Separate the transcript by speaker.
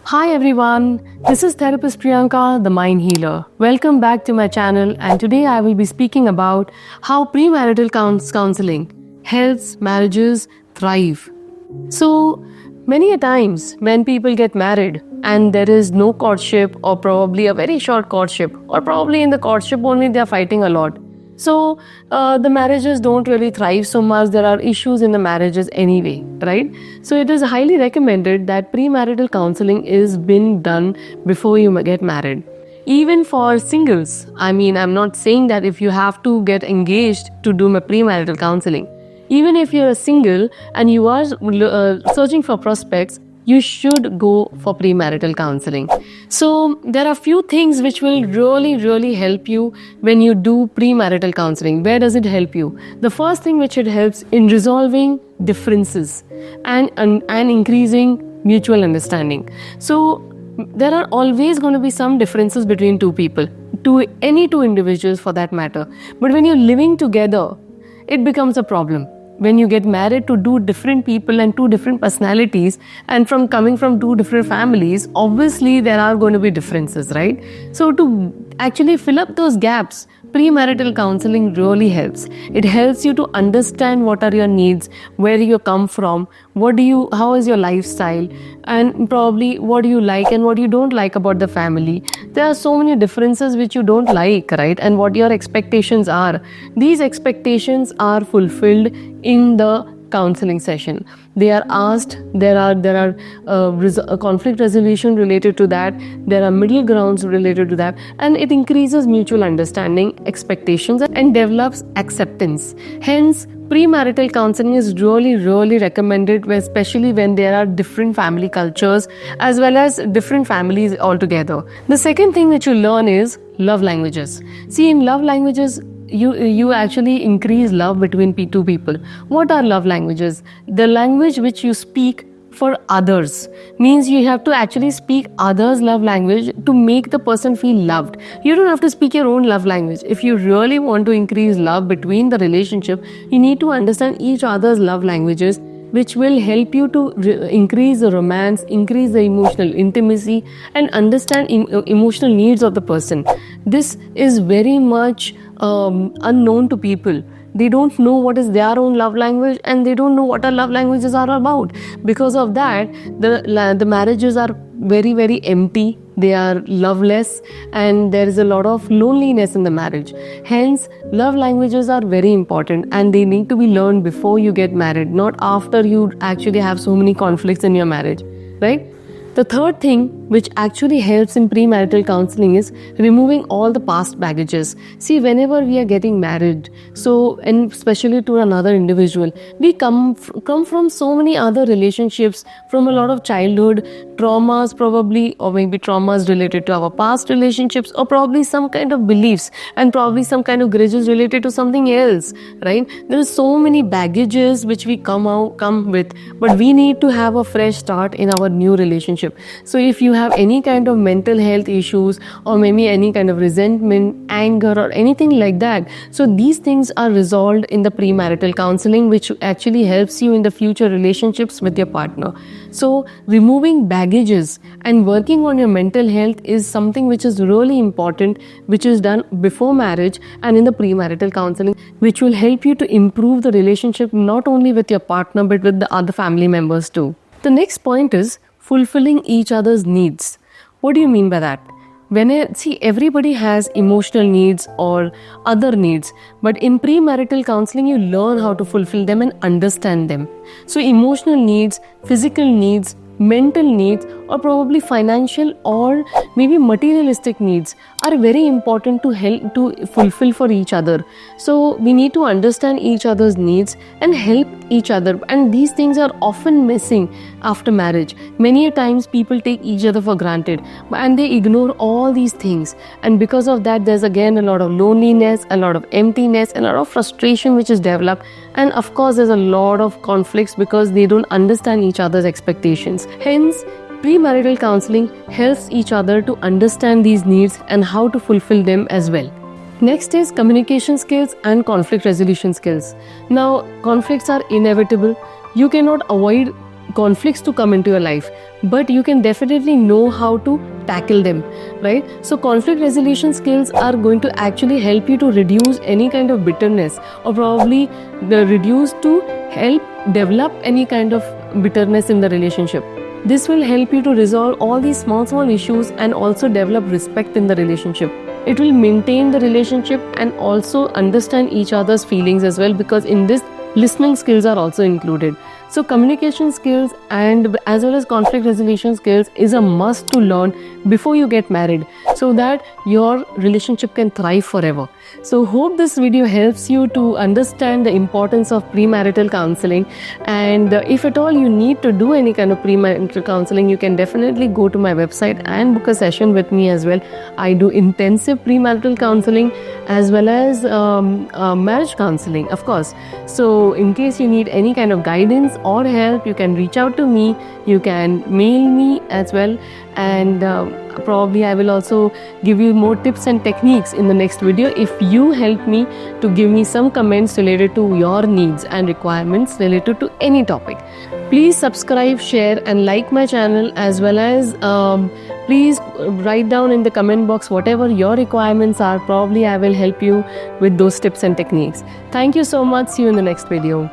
Speaker 1: Hi everyone, this is therapist Priyanka, the mind healer. Welcome back to my channel, and today I will be speaking about how premarital counseling helps marriages thrive. So, many a times when people get married and there is no courtship or probably a very short courtship or probably in the courtship only they are fighting a lot. So the marriages don't really thrive so much. There are issues in the marriages anyway, right? So it is highly recommended that premarital counseling is been done before you get married. Even for singles, I'm not saying that if you have to get engaged to do my premarital counseling. Even if you're a single and you are searching for prospects, you should go for premarital counseling. So there are few things which will really help you when you do premarital counseling. Where does it help you? The first thing which it helps in resolving differences and increasing mutual understanding. So there are always going to be some differences between two people, any two individuals for that matter. But when you're living together, it becomes a problem. When you get married to two different people and two different personalities and coming from two different families, obviously there are going to be differences, right? So to actually fill up those gaps, premarital counseling really helps. It helps you to understand what are your needs, where you come from, how is your lifestyle, and probably what do you like and what you don't like about the family. There are so many differences which you don't like, right? And what your expectations are. These expectations are fulfilled in the counseling session. They are asked. There are conflict resolution related to that. There are middle grounds related to that, and it increases mutual understanding, expectations, and develops acceptance. Hence, premarital counseling is really recommended, especially when there are different family cultures as well as different families altogether. The second thing that you learn is love languages. See, in love languages, you actually increase love between two people. What are love languages? The language which you speak for others means you have to actually speak others' love language to make the person feel loved. You don't have to speak your own love language. If you really want to increase love between the relationship, you need to understand each other's love languages, which will help you to increase the romance, increase the emotional intimacy, and understand emotional needs of the person. This is very much unknown to people. They don't know what is their own love language, and they don't know what our love languages are about. Because of that, the marriages are very empty. They are loveless, and there is a lot of loneliness in the marriage. Hence, love languages are very important, and they need to be learned before you get married, not after you actually have so many conflicts in your marriage, right? The third thing which actually helps in premarital counseling is removing all the past baggages. See, whenever we are getting married, and especially to another individual, we come from so many other relationships, from a lot of childhood traumas probably, or maybe traumas related to our past relationships, or probably some kind of beliefs and probably some kind of grudges related to something else, right? There are so many baggages which we come with, but we need to have a fresh start in our new relationship. So if you have any kind of mental health issues, or maybe any kind of resentment, anger, or anything like that, so these things are resolved in the premarital counseling, which actually helps you in the future relationships with your partner. So removing baggages and working on your mental health is something which is really important, which is done before marriage and in the premarital counseling, which will help you to improve the relationship not only with your partner but with the other family members too. The next point is fulfilling each other's needs. What do you mean by that? See, everybody has emotional needs or other needs, but in premarital counseling, you learn how to fulfill them and understand them. So emotional needs, physical needs, mental needs, or probably financial or maybe materialistic needs are very important to help to fulfill for each other. So we need to understand each other's needs and help each other, and these things are often missing after marriage. Many times people take each other for granted and they ignore all these things, and because of that there's again a lot of loneliness, a lot of emptiness, and a lot of frustration which is developed, and of course there's a lot of conflicts because they don't understand each other's expectations. Hence, premarital counseling helps each other to understand these needs and how to fulfill them as well. Next is communication skills and conflict resolution skills. Now, conflicts are inevitable. You cannot avoid conflicts to come into your life, but you can definitely know how to tackle them, right? So conflict resolution skills are going to actually help you to reduce any kind of bitterness, or probably reduce to help develop any kind of bitterness in the relationship. This will help you to resolve all these small issues and also develop respect in the relationship. It will maintain the relationship and also understand each other's feelings as well, because in this, listening skills are also included. So communication skills and as well as conflict resolution skills is a must to learn before you get married, so that your relationship can thrive forever. So hope this video helps you to understand the importance of premarital counseling, and if at all you need to do any kind of premarital counseling, you can definitely go to my website and book a session with me as well. I do intensive premarital counseling as well as marriage counseling, of course. So in case you need any kind of guidance or help, you can reach out to me, you can mail me as well, and probably I will also give you more tips and techniques in the next video if you help me to give me some comments related to your needs and requirements related to any topic. Please subscribe, share and like my channel, as well as please write down in the comment box whatever your requirements are. Probably I will help you with those tips and techniques. Thank you so much. See you in the next video.